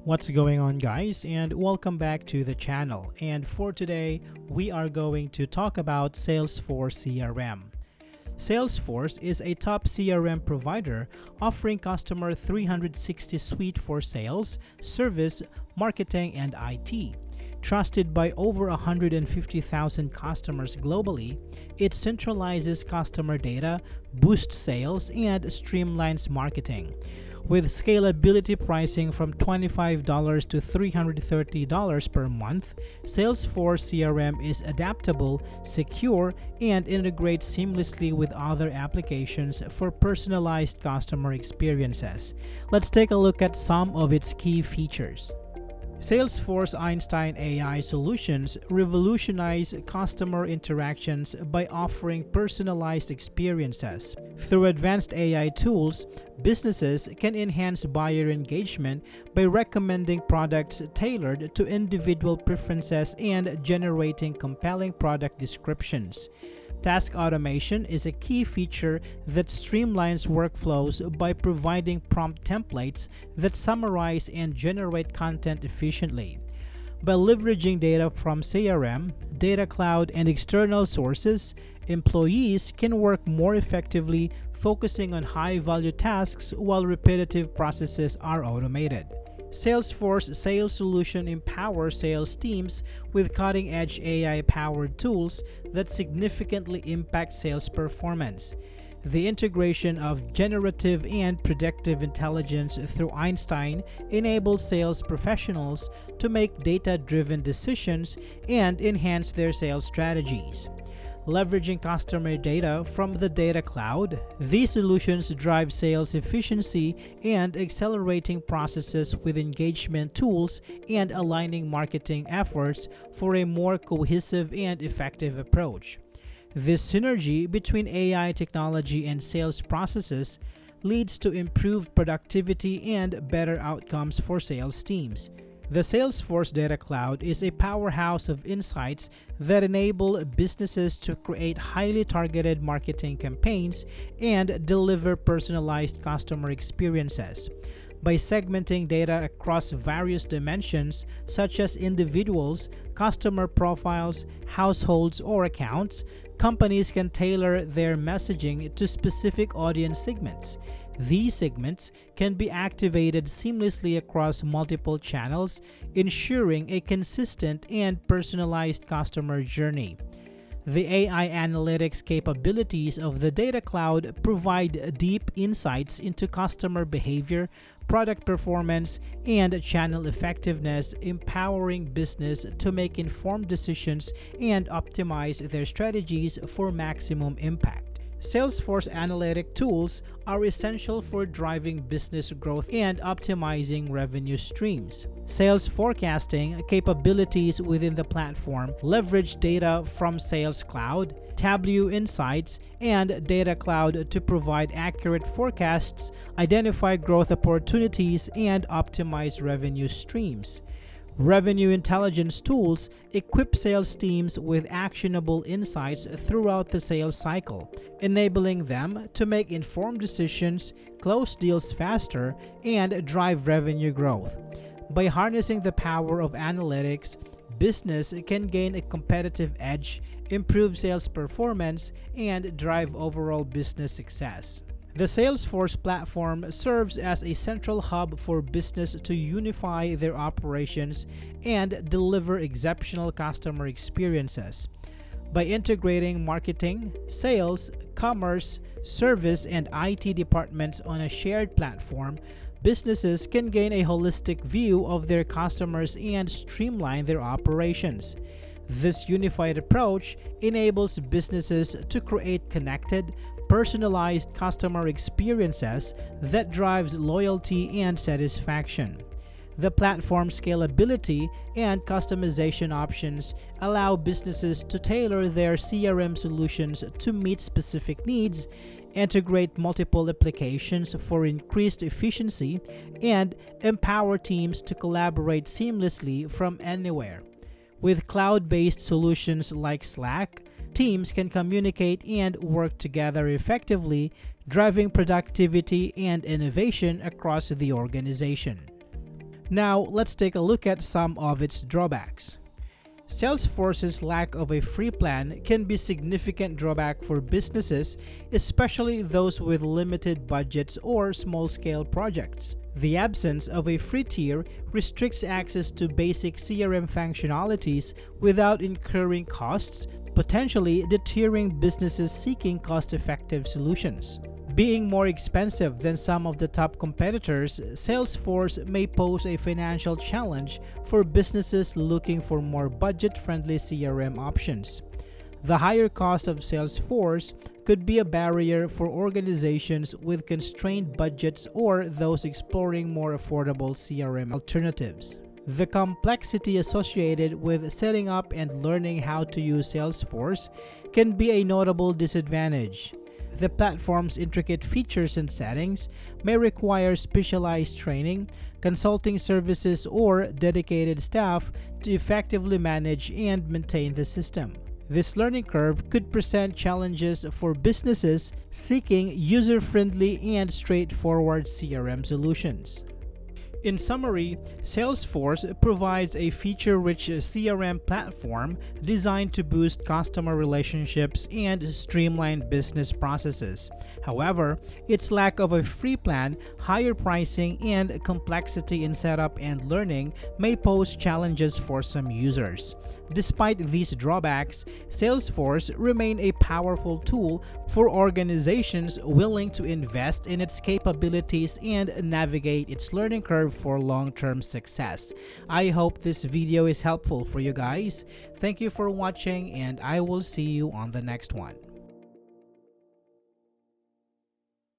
What's going on, guys, and welcome back to the channel. And for today, we are going to talk about Salesforce CRM. Salesforce is a top CRM provider offering customer 360 suite for sales, service, marketing, and IT. Trusted by over 150,000 customers globally, it centralizes customer data, boosts sales, and streamlines marketing. With scalability pricing from $25 to $330 per month, Salesforce CRM is adaptable, secure, and integrates seamlessly with other applications for personalized customer experiences. Let's take a look at some of its key features. Salesforce Einstein AI solutions revolutionize customer interactions by offering personalized experiences. Through advanced AI tools, businesses can enhance buyer engagement by recommending products tailored to individual preferences and generating compelling product descriptions. Task automation is a key feature that streamlines workflows by providing prompt templates that summarize and generate content efficiently. By leveraging data from CRM, data cloud, and external sources, employees can work more effectively, focusing on high-value tasks while repetitive processes are automated. Salesforce Sales Solution empowers sales teams with cutting-edge AI-powered tools that significantly impact sales performance. The integration of generative and predictive intelligence through Einstein enables sales professionals to make data-driven decisions and enhance their sales strategies. Leveraging customer data from the data cloud, these solutions drive sales efficiency and accelerating processes with engagement tools and aligning marketing efforts for a more cohesive and effective approach. This synergy between AI technology and sales processes leads to improved productivity and better outcomes for sales teams. The Salesforce Data Cloud is a powerhouse of insights that enable businesses to create highly targeted marketing campaigns and deliver personalized customer experiences. By segmenting data across various dimensions, such as individuals, customer profiles, households, or accounts, companies can tailor their messaging to specific audience segments. These segments can be activated seamlessly across multiple channels, ensuring a consistent and personalized customer journey. The AI analytics capabilities of the Data Cloud provide deep insights into customer behavior, product performance, and channel effectiveness, empowering business to make informed decisions and optimize their strategies for maximum impact. Salesforce analytic tools are essential for driving business growth and optimizing revenue streams. Sales forecasting capabilities within the platform leverage data from Sales Cloud, Tableau Insights, and Data Cloud to provide accurate forecasts, identify growth opportunities, and optimize revenue streams. Revenue intelligence tools equip sales teams with actionable insights throughout the sales cycle, enabling them to make informed decisions, close deals faster, and drive revenue growth. By harnessing the power of analytics, business can gain a competitive edge, improve sales performance, and drive overall business success. The Salesforce platform serves as a central hub for business to unify their operations and deliver exceptional customer experiences. By integrating marketing, sales, commerce, service, and IT departments on a shared platform, businesses can gain a holistic view of their customers and streamline their operations. This unified approach enables businesses to create connected, personalized customer experiences that drives loyalty and satisfaction. The platform's scalability and customization options allow businesses to tailor their CRM solutions to meet specific needs, integrate multiple applications for increased efficiency, and empower teams to collaborate seamlessly from anywhere. With cloud-based solutions like Slack, teams can communicate and work together effectively, driving productivity and innovation across the organization. Now, let's take a look at some of its drawbacks. Salesforce's lack of a free plan can be a significant drawback for businesses, especially those with limited budgets or small-scale projects. The absence of a free tier restricts access to basic CRM functionalities without incurring costs, potentially deterring businesses seeking cost-effective solutions. Being more expensive than some of the top competitors, Salesforce may pose a financial challenge for businesses looking for more budget-friendly CRM options. The higher cost of Salesforce could be a barrier for organizations with constrained budgets or those exploring more affordable CRM alternatives. The complexity associated with setting up and learning how to use Salesforce can be a notable disadvantage. The platform's intricate features and settings may require specialized training, consulting services, or dedicated staff to effectively manage and maintain the system. This learning curve could present challenges for businesses seeking user-friendly and straightforward CRM solutions. In summary, Salesforce provides a feature-rich CRM platform designed to boost customer relationships and streamline business processes. However, its lack of a free plan, higher pricing, and complexity in setup and learning may pose challenges for some users. Despite these drawbacks, Salesforce remains a powerful tool for organizations willing to invest in its capabilities and navigate its learning curve for long-term success. I hope this video is helpful for you guys. Thank you for watching, and I will see you on the next one.